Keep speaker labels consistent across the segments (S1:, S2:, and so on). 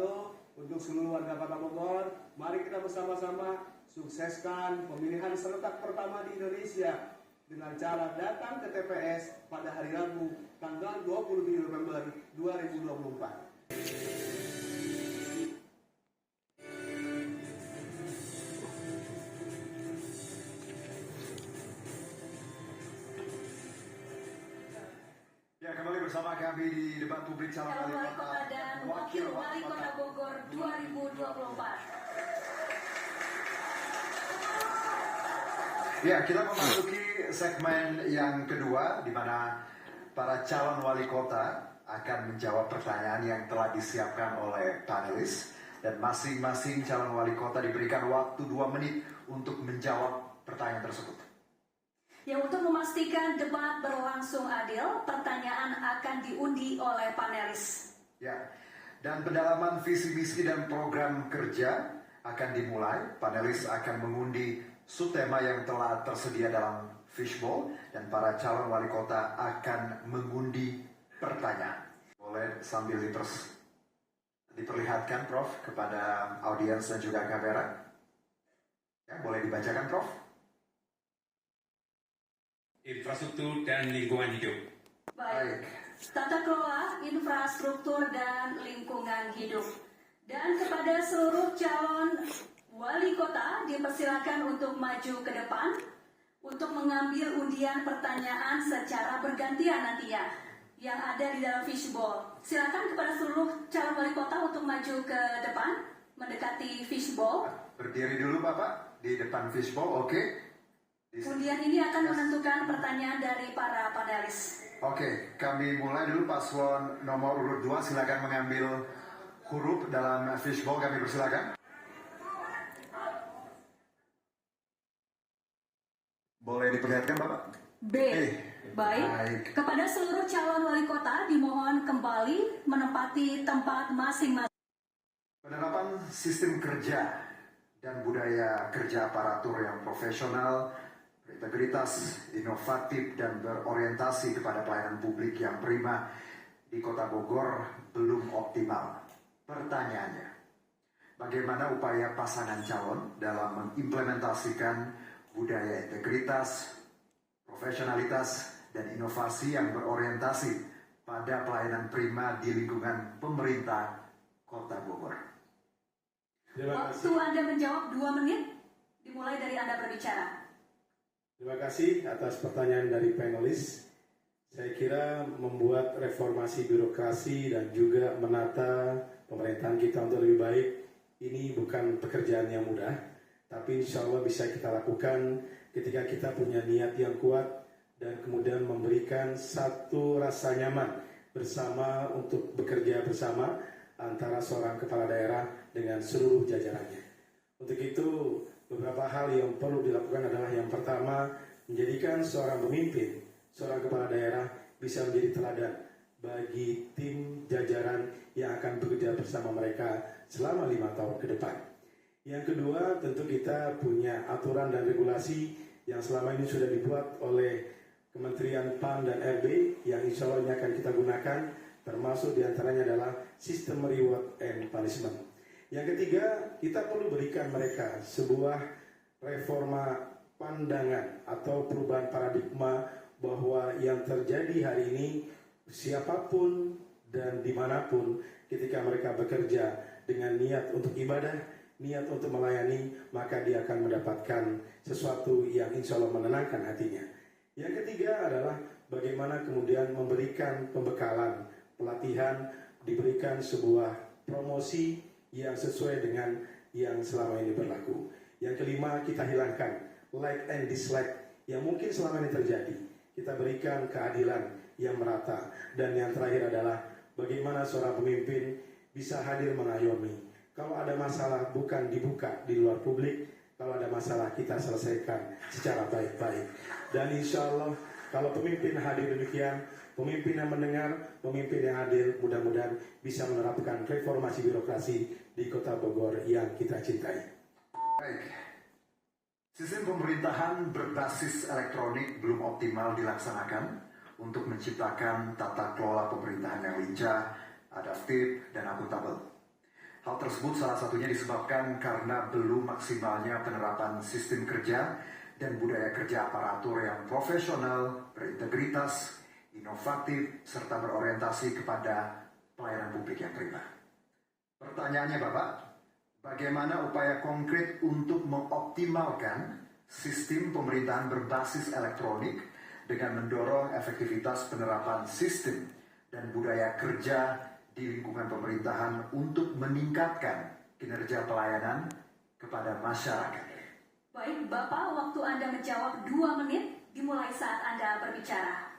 S1: wabarakatuh. Untuk seluruh warga Kota Bogor, mari kita bersama-sama sukseskan pemilihan serentak pertama di Indonesia dengan cara datang ke TPS pada hari Rabu tanggal 27 November 2024.
S2: Ya, kembali bersama kami di debat publik calon
S3: wali kota dan wakil wali kota Bogor 2024.
S2: Ya, kita memasuki segmen yang kedua di mana para calon wali kota akan menjawab pertanyaan yang telah disiapkan oleh panelis dan masing-masing calon wali kota diberikan waktu 2 menit untuk menjawab pertanyaan tersebut.
S3: Ya, untuk memastikan debat berlangsung adil, pertanyaan akan diundi oleh panelis.
S2: Ya, dan pendalaman visi misi dan program kerja akan dimulai. Panelis akan mengundi subtema yang telah tersedia dalam fishbowl dan para calon wali kota akan mengundi pertanyaan. Boleh sambil diperlihatkan, Prof, kepada audiens dan juga kamera. Ya, boleh dibacakan, Prof.
S4: Infrastruktur dan lingkungan hidup.
S3: Baik. Tata kelola infrastruktur dan lingkungan hidup. Dan kepada seluruh calon wali kota dipersilakan untuk maju ke depan untuk mengambil undian pertanyaan secara bergantian nantinya yang ada di dalam fishbowl. Silakan kepada seluruh calon wali kota untuk maju ke depan mendekati fishbowl.
S2: Berdiri dulu Bapak di depan fishbowl, oke?
S3: Undian ini akan menentukan pertanyaan dari para panelis.
S2: Oke, kami mulai dulu paslon nomor urut 2, silakan mengambil huruf dalam fishbowl, kami persilakan. Boleh diperlihatkan Bapak?
S3: B. Baik. Kepada seluruh calon wali kota dimohon kembali menempati tempat masing-masing.
S2: Penerapan sistem kerja dan budaya kerja aparatur yang profesional, berintegritas, inovatif, dan berorientasi kepada pelayanan publik yang prima di Kota Bogor belum optimal. Pertanyaannya, bagaimana upaya pasangan calon dalam mengimplementasikan budaya integritas, profesionalitas, dan inovasi yang berorientasi pada pelayanan prima di lingkungan pemerintah Kota Bogor?
S3: Waktu Anda menjawab 2 menit, dimulai dari Anda berbicara.
S1: Terima kasih atas pertanyaan dari panelis. Saya kira membuat reformasi birokrasi dan juga menata pemerintahan kita untuk lebih baik ini bukan pekerjaan yang mudah, tapi insya Allah bisa kita lakukan ketika kita punya niat yang kuat dan kemudian memberikan satu rasa nyaman bersama untuk bekerja bersama antara seorang kepala daerah dengan seluruh jajarannya. Untuk itu, beberapa hal yang perlu dilakukan adalah yang pertama, menjadikan seorang pemimpin, seorang kepala daerah bisa menjadi teladan bagi tim jajaran yang akan bekerja bersama mereka selama 5 tahun ke depan. Yang kedua, tentu kita punya aturan dan regulasi yang selama ini sudah dibuat oleh Kementerian PAN dan RB yang insya Allah ini akan kita gunakan, termasuk diantaranya adalah sistem reward and punishment. Yang ketiga, kita perlu berikan mereka sebuah reforma pandangan atau perubahan paradigma bahwa yang terjadi hari ini siapapun dan dimanapun ketika mereka bekerja dengan niat untuk ibadah, niat untuk melayani, maka dia akan mendapatkan sesuatu yang insya Allah menenangkan hatinya. Yang ketiga adalah bagaimana kemudian memberikan pembekalan, pelatihan, diberikan sebuah promosi yang sesuai dengan yang selama ini berlaku. Yang kelima, kita hilangkan like and dislike yang mungkin selama ini terjadi. Kita berikan keadilan yang merata. Dan yang terakhir adalah bagaimana seorang pemimpin bisa hadir mengayomi. Kalau ada masalah bukan dibuka di luar publik, kalau ada masalah kita selesaikan secara baik-baik. Dan insya Allah kalau pemimpin hadir demikian, pemimpin yang mendengar, pemimpin yang hadir, mudah-mudahan bisa menerapkan reformasi birokrasi di Kota Bogor yang kita cintai.
S2: Baik. Sistem pemerintahan berbasis elektronik belum optimal dilaksanakan untuk menciptakan tata kelola pemerintahan yang lincah, adaptif, dan akuntabel. Hal tersebut salah satunya disebabkan karena belum maksimalnya penerapan sistem kerja dan budaya kerja aparatur yang profesional, berintegritas, inovatif, serta berorientasi kepada pelayanan publik yang prima. Pertanyaannya Bapak, bagaimana upaya konkret untuk mengoptimalkan sistem pemerintahan berbasis elektronik dengan mendorong efektivitas penerapan sistem dan budaya kerja di lingkungan pemerintahan untuk meningkatkan kinerja pelayanan kepada masyarakat?
S3: Baik, Bapak, waktu Anda menjawab 2 menit dimulai saat Anda berbicara.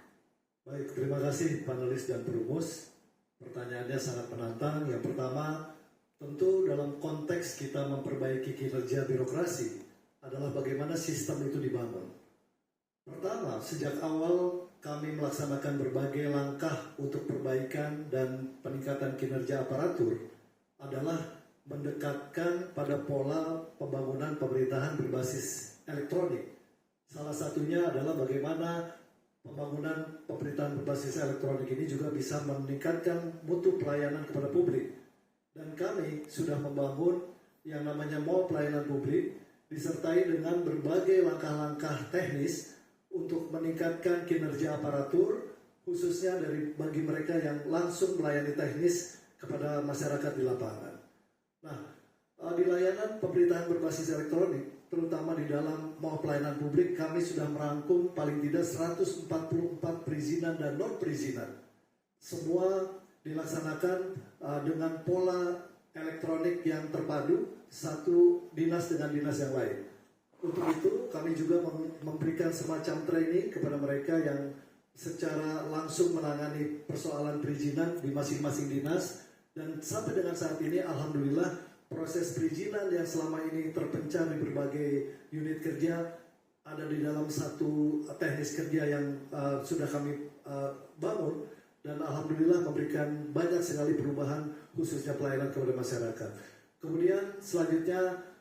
S5: Baik, terima kasih panelis dan perumus. Pertanyaannya sangat menantang. Yang pertama, tentu dalam konteks kita memperbaiki kinerja birokrasi adalah bagaimana sistem itu dibangun. Pertama, sejak awal kami melaksanakan berbagai langkah untuk perbaikan dan peningkatan kinerja aparatur adalah mendekatkan pada pola pembangunan pemerintahan berbasis elektronik. Salah satunya adalah bagaimana pembangunan pemerintahan berbasis elektronik ini juga bisa meningkatkan mutu pelayanan kepada publik. Dan kami sudah membangun yang namanya mall pelayanan publik disertai dengan berbagai langkah-langkah teknis untuk meningkatkan kinerja aparatur, khususnya bagi mereka yang langsung melayani teknis kepada masyarakat di lapangan. Nah, di layanan pemerintahan berbasis elektronik, terutama di dalam mall pelayanan publik, kami sudah merangkum paling tidak 144 perizinan dan non-perizinan. Semua dilaksanakan dengan pola elektronik yang terpadu, satu dinas dengan dinas yang lain. Untuk itu kami juga memberikan semacam training kepada mereka yang secara langsung menangani persoalan perizinan di masing-masing dinas. Dan sampai dengan saat ini alhamdulillah proses perizinan yang selama ini terpencar di berbagai unit kerja ada di dalam satu teknis kerja yang sudah kami bangun. Dan alhamdulillah memberikan banyak sekali perubahan khususnya pelayanan kepada masyarakat. Kemudian selanjutnya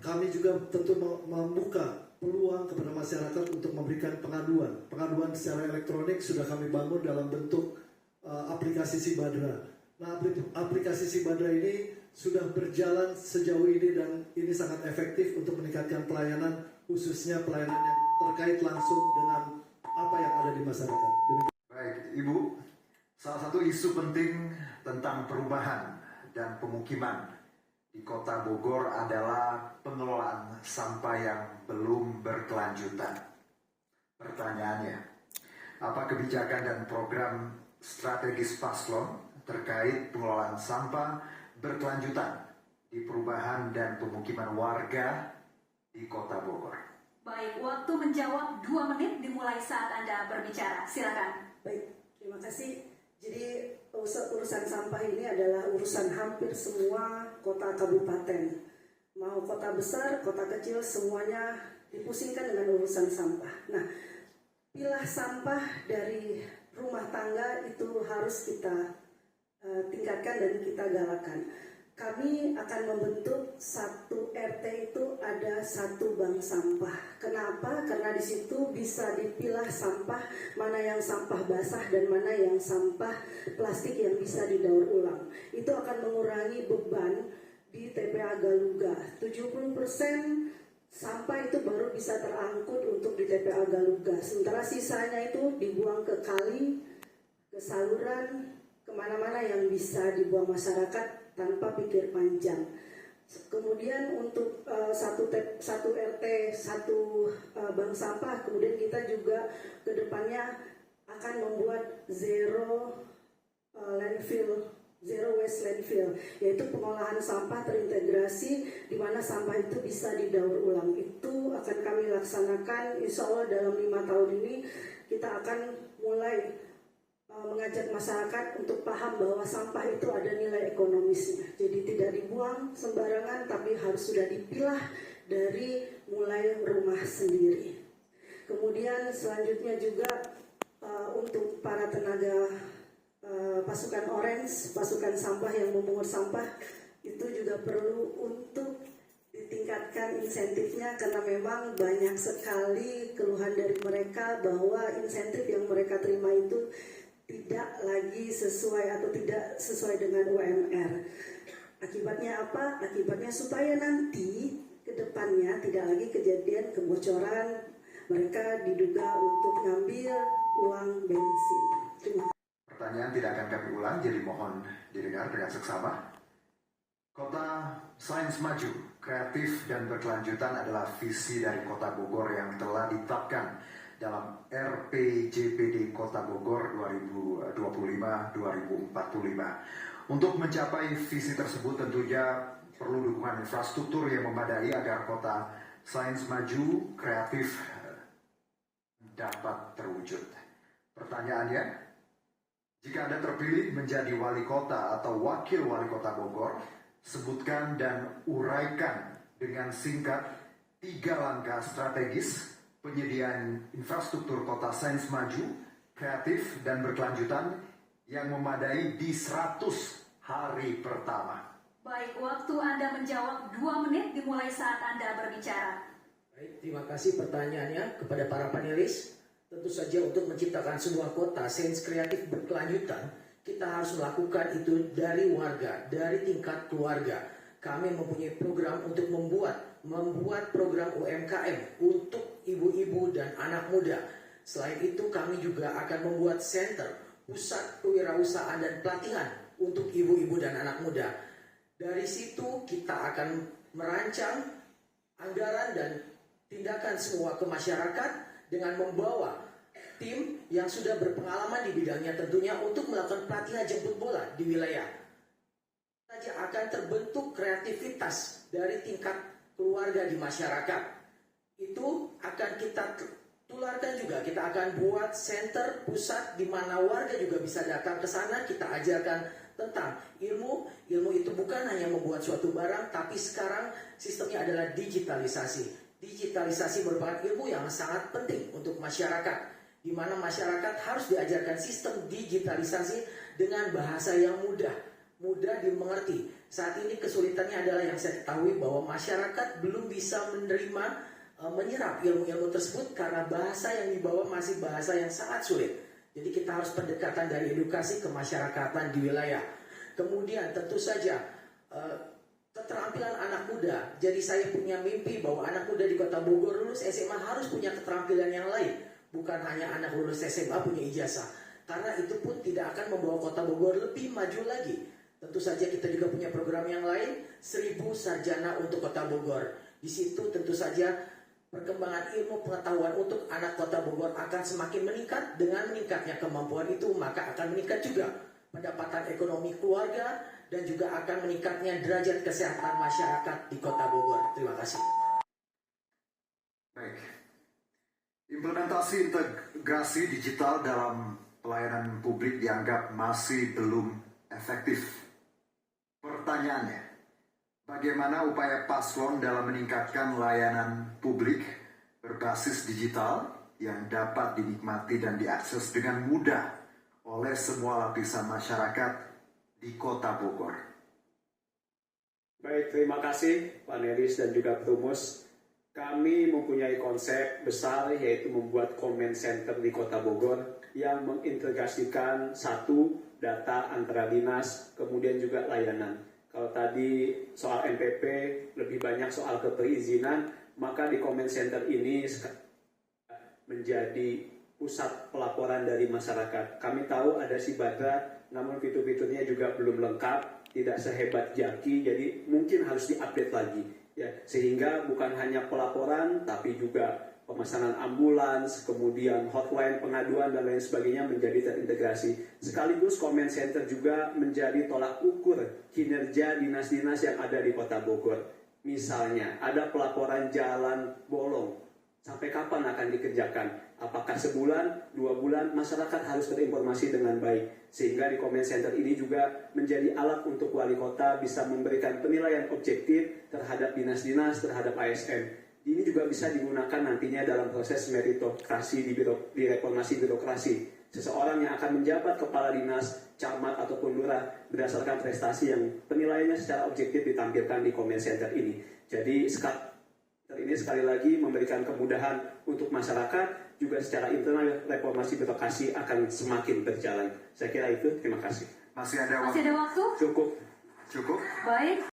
S5: kami juga tentu membuka peluang kepada masyarakat untuk memberikan pengaduan. Pengaduan secara elektronik sudah kami bangun dalam bentuk aplikasi Sibadra. Nah, aplikasi Sibadra ini sudah berjalan sejauh ini dan ini sangat efektif untuk meningkatkan pelayanan, khususnya pelayanan yang terkait langsung dengan apa yang ada di masyarakat.
S2: Baik, Ibu, salah satu isu penting tentang perubahan dan pemukiman di Kota Bogor adalah pengelolaan sampah yang belum berkelanjutan. Pertanyaannya, apa kebijakan dan program strategis Paslon terkait pengelolaan sampah berkelanjutan di perubahan dan pemukiman warga di Kota Bogor?
S3: Baik, waktu menjawab 2 menit dimulai saat Anda berbicara. Silakan.
S6: Baik, terima kasih. Jadi urusan sampah ini adalah urusan hampir semua kota kabupaten. Mau kota besar, kota kecil, semuanya dipusingkan dengan urusan sampah. Nah, pilah sampah dari rumah tangga itu harus kita tingkatkan dan kita galakan. Kami akan membentuk satu RT itu ada satu bank sampah. Kenapa? Karena di situ bisa dipilah sampah, mana yang sampah basah dan mana yang sampah plastik yang bisa didaur ulang. Itu akan mengurangi beban di TPA Galuga. 70% sampah itu baru bisa terangkut untuk di TPA Galuga. Sementara sisanya itu dibuang ke kali, ke saluran, kemana-mana yang bisa dibuang masyarakat tanpa pikir panjang. Kemudian untuk satu RT, satu bank sampah, kemudian kita juga ke depannya akan membuat zero waste landfill, yaitu pengolahan sampah terintegrasi di mana sampah itu bisa didaur ulang. Itu akan kami laksanakan insya Allah dalam 5 tahun ini. Kita akan mulai mengajak masyarakat untuk paham bahwa sampah itu ada nilai ekonomisnya. Jadi tidak dibuang sembarangan, tapi harus sudah dipilah dari mulai rumah sendiri. Kemudian selanjutnya juga untuk para tenaga pasukan orange, pasukan sampah yang memungut sampah, itu juga perlu untuk ditingkatkan insentifnya karena memang banyak sekali keluhan dari mereka bahwa insentif yang mereka terima itu tidak lagi sesuai atau tidak sesuai dengan UMR. Akibatnya apa? Akibatnya supaya nanti ke depannya tidak lagi kejadian kebocoran mereka diduga untuk ngambil uang bensin. Terima kasih.
S2: Pertanyaan tidak akan kami ulang, jadi mohon didengar dengan seksama. Kota Sains Maju, Kreatif dan Berkelanjutan adalah visi dari Kota Bogor yang telah ditetapkan dalam RPJPD Kota Bogor 2025-2045. Untuk mencapai visi tersebut tentunya perlu dukungan infrastruktur yang memadai agar Kota Sains Maju, Kreatif dapat terwujud. Pertanyaannya, jika Anda terpilih menjadi wali kota atau wakil wali kota Bogor, sebutkan dan uraikan dengan singkat 3 langkah strategis penyediaan infrastruktur Kota Sains Maju, Kreatif dan Berkelanjutan yang memadai di 100 hari pertama.
S3: Baik, waktu Anda menjawab 2 menit dimulai saat Anda berbicara.
S7: Baik, terima kasih pertanyaannya kepada para panelis. Tentu saja untuk menciptakan sebuah kota sains kreatif berkelanjutan, kita harus melakukan itu dari warga, dari tingkat keluarga. Kami mempunyai program untuk membuat program UMKM untuk ibu-ibu dan anak muda. Selain itu kami juga akan membuat center, pusat kewirausahaan dan pelatihan untuk ibu-ibu dan anak muda. Dari situ kita akan merancang anggaran dan tindakan semua ke masyarakat dengan membawa tim yang sudah berpengalaman di bidangnya tentunya untuk melakukan pelatihan jemput bola di wilayah. Saja akan terbentuk kreativitas dari tingkat keluarga di masyarakat. Itu akan kita tularkan juga. Kita akan buat center pusat di mana warga juga bisa datang ke sana. Kita ajarkan tentang ilmu. Ilmu itu bukan hanya membuat suatu barang, tapi sekarang sistemnya adalah digitalisasi. Digitalisasi merupakan ilmu yang sangat penting untuk masyarakat, di mana masyarakat harus diajarkan sistem digitalisasi dengan bahasa yang mudah dimengerti. Saat ini kesulitannya adalah yang saya ketahui bahwa masyarakat belum bisa menyerap ilmu-ilmu tersebut karena bahasa yang dibawa masih bahasa yang sangat sulit. Jadi kita harus pendekatan dari edukasi ke masyarakatan di wilayah. Kemudian tentu saja keterampilan anak muda. Jadi saya punya mimpi bahwa anak muda di Kota Bogor lulus SMA harus punya keterampilan yang lain. Bukan hanya anak lulus SMA punya ijazah. Karena itu pun tidak akan membawa Kota Bogor lebih maju lagi. Tentu saja kita juga punya program yang lain, 1000 sarjana untuk Kota Bogor. Di situ tentu saja perkembangan ilmu pengetahuan untuk anak Kota Bogor akan semakin meningkat. Dengan meningkatnya kemampuan itu maka akan meningkat juga pendapatan ekonomi keluarga dan juga akan meningkatnya derajat kesehatan masyarakat di Kota Bogor. Terima kasih.
S2: Baik. Implementasi integrasi digital dalam pelayanan publik dianggap masih belum efektif. Pertanyaannya, bagaimana upaya paslon dalam meningkatkan layanan publik berbasis digital yang dapat dinikmati dan diakses dengan mudah oleh semua lapisan masyarakat di Kota Bogor?
S8: Baik, terima kasih panelis dan juga perumus. Kami mempunyai konsep besar yaitu membuat comment center di Kota Bogor yang mengintegrasikan satu data antara dinas, kemudian juga layanan. Kalau tadi soal NPP lebih banyak soal keperizinan, maka di comment center ini menjadi pusat pelaporan dari masyarakat. Kami tahu ada Sibadra, namun fitur-fiturnya juga belum lengkap, tidak sehebat Jaki, jadi mungkin harus diupdate lagi. Ya, sehingga bukan hanya pelaporan, tapi juga pemesanan ambulans, kemudian hotline pengaduan dan lain sebagainya menjadi terintegrasi. Sekaligus comment center juga menjadi tolak ukur kinerja dinas-dinas yang ada di Kota Bogor. Misalnya, ada pelaporan jalan bolong. Sampai kapan akan dikerjakan? Apakah sebulan, 2 bulan? Masyarakat harus terinformasi dengan baik. Sehingga di comment center ini juga menjadi alat untuk wali kota bisa memberikan penilaian objektif terhadap dinas-dinas, terhadap ASN. Ini juga bisa digunakan nantinya dalam proses meritokrasi di reformasi birokrasi. Seseorang yang akan menjabat kepala dinas, camat ataupun lurah berdasarkan prestasi yang penilaiannya secara objektif ditampilkan di comment center ini. Jadi ini sekali lagi memberikan kemudahan untuk masyarakat, juga secara internal reformasi birokrasi akan semakin berjalan. Saya kira itu, terima kasih.
S2: Masih ada
S3: Masih ada waktu?
S8: Cukup.
S2: Cukup?
S3: Baik,